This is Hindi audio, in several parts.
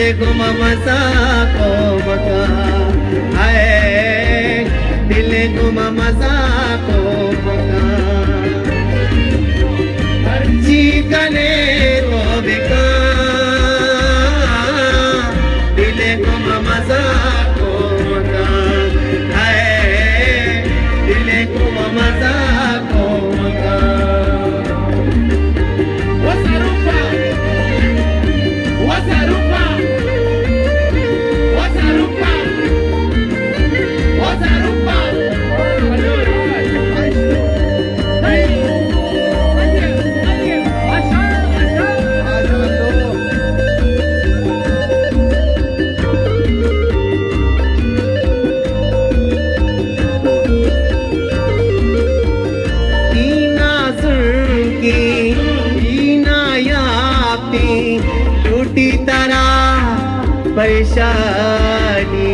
दिले गुम मजा को मका है दिले गुम मजा को मका अर्जी कने तो बिका दिले गुम मजा को मका है दिले गुम मजा को मका टूटी तरह परेशानी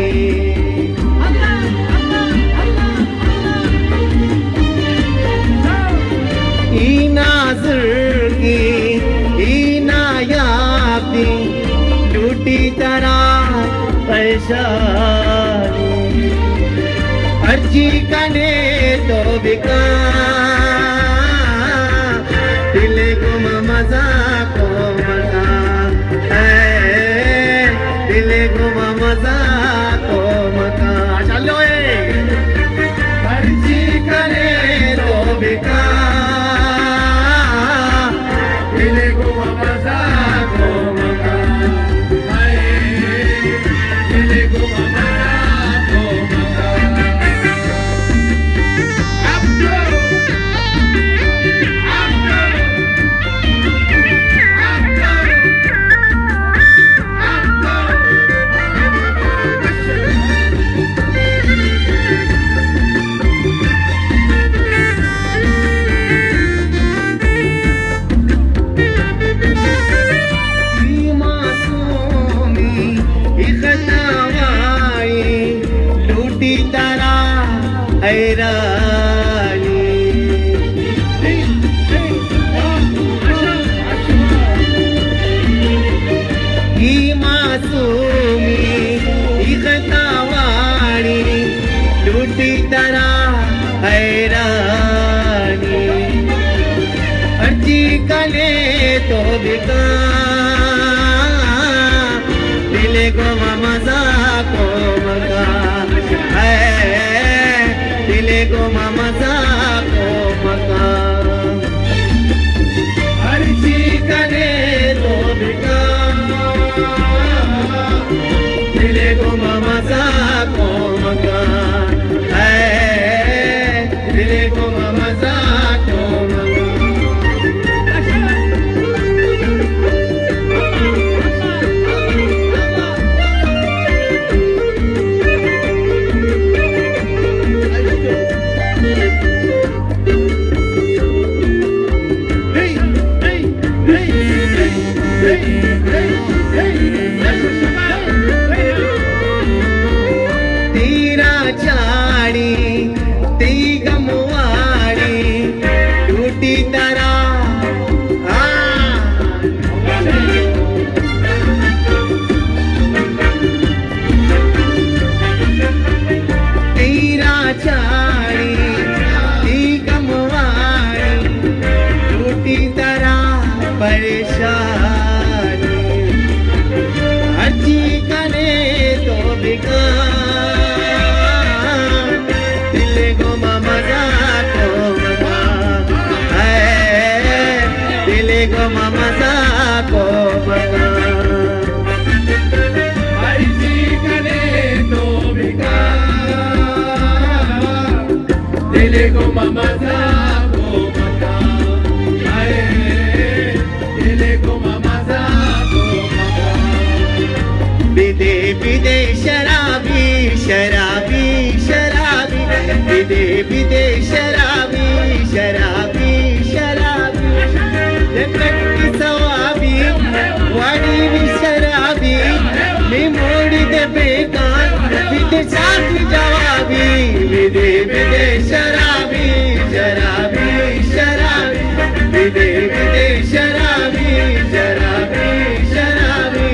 नाज़र की नायाबी टूटी तरह परेशानी अर्जी कने तो बिका दिले गुम मजा को मका दिले गुम मजा को मका चलो अर्जी करे तो बिका दिले गुम मजा को मका दिले गुम मजा को मका तो बिका दिले गुम मजा को मका है दिले गुम मजा को मका अर्जी करे तो बिका दिले गुम मजा को मका है दिले गुम मजा को मका तेरा चाड़ी ती गमवाड़ी टूटी तरह तेरा चाड़ी ती गमवाड़ी टूटी तरह परेशानी अर्जी कने तो बिका दिले गुम मजा को मका है दिले गुम मजा को मका अर्जी कने तो बिका दिले गुम मजा को मका बिदे बिदे शराबी शराबी शराबी बिदे बिदे शराबी शराबी शराबी जगती सवाबी वाड़ी भी शराबी मैं मोड़ी दे बेकार बिदे साथ जवाबी बिदे बिदे शराबी शराबी शराबी बिदे बिदे शराबी शराबी शराबी